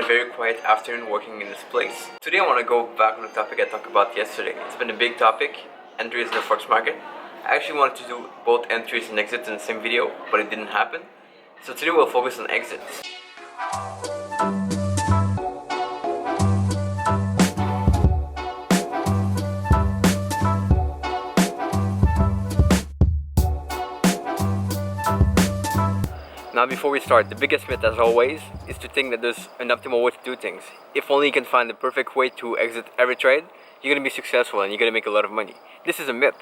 very quiet afternoon working in this place. Today I want to go back on the topic I talked about yesterday. It's been a big topic, entries in the forex market. I actually wanted to do both entries and exits in the same video, but it didn't happen. So today we'll focus on exits. Now before we start, the biggest myth as always is to think that there's an optimal way to do things. If only you can find the perfect way to exit every trade, you're going to be successful and you're going to make a lot of money. This is a myth.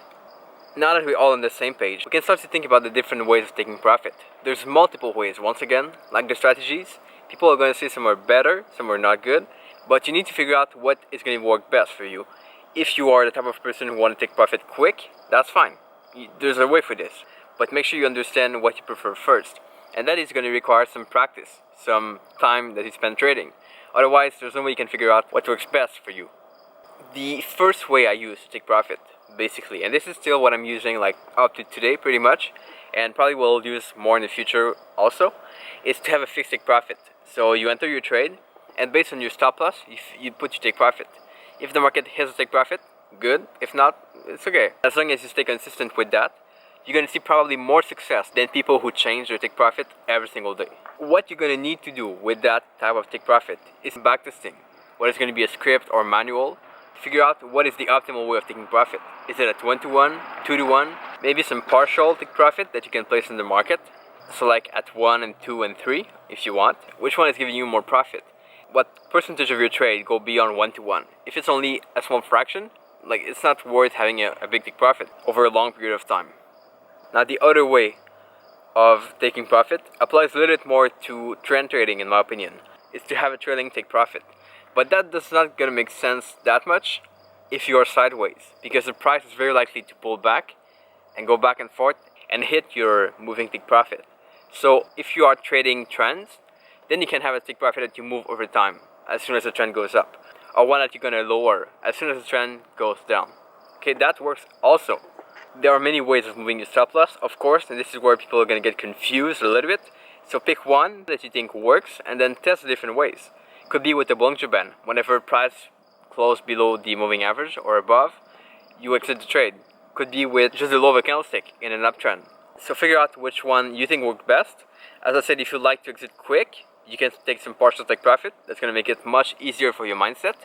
Now that we're all on the same page, we can start to think about the different ways of taking profit. There's multiple ways. Once again, like the strategies, people are going to say some are better, some are not good, but you need to figure out what is going to work best for you. If you are the type of person who want to take profit quick, that's fine. There's a way for this, but make sure you understand what you prefer first. And that is going to require some practice, some time that you spend trading. Otherwise, there's no way you can figure out what works best for you. The first way I use to take profit, basically, and this is still what I'm using like up to today pretty much, and probably will use more in the future also, is to have a fixed take profit. So you enter your trade, and based on your stop loss, you put your take profit. If the market hits a take profit, good. If not, it's okay. As long as you stay consistent with that, you're going to see probably more success than people who change their take profit every single day. What you're going to need to do with that type of take profit is backtesting. Whether it's going to be a script or manual, to figure out what is the optimal way of taking profit. Is it at 1-to-1, 2-to-1, maybe some partial take profit that you can place in the market. So like at 1 and 2 and 3 if you want. Which one is giving you more profit? What percentage of your trade go beyond 1-to-1? If it's only a small fraction, like it's not worth having a big take profit over a long period of time. Now the other way of taking profit applies a little bit more to trend trading in my opinion. Is to have a trailing take profit. But that does not gonna make sense that much if you are sideways, because the price is very likely to pull back and go back and forth and hit your moving take profit. So if you are trading trends, then you can have a take profit that you move over time as soon as the trend goes up, or one that you're gonna lower as soon as the trend goes down. Okay, that works also. There are many ways of moving your stop loss, of course, and this is where people are going to get confused a little bit. So pick one that you think works and then test the different ways. Could be with the Bollinger Band. Whenever price closes below the moving average or above, you exit the trade. Could be with just the low of a candlestick in an uptrend. So figure out which one you think worked best. As I said, if you like to exit quick, you can take some partial take profit. That's going to make it much easier for your mindset.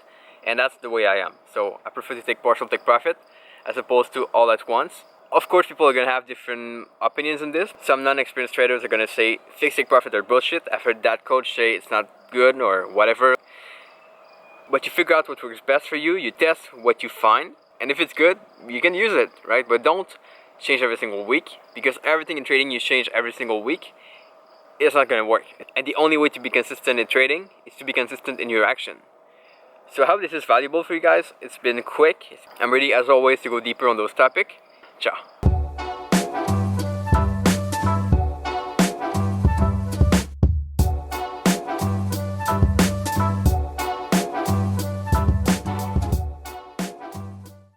And that's the way I am. So I prefer to take partial take profit as opposed to all at once. Of course, people are going to have different opinions on this. Some non-experienced traders are going to say fixed take profit are bullshit. I've heard that coach say it's not good or whatever. But you figure out what works best for you, you test what you find, and if it's good, you can use it, right? But don't change every single week, because everything in trading you change every single week, it's not going to work. And the only way to be consistent in trading is to be consistent in your action. So I hope this is valuable for you guys. It's been quick. I'm ready as always to go deeper on those topics. Ciao.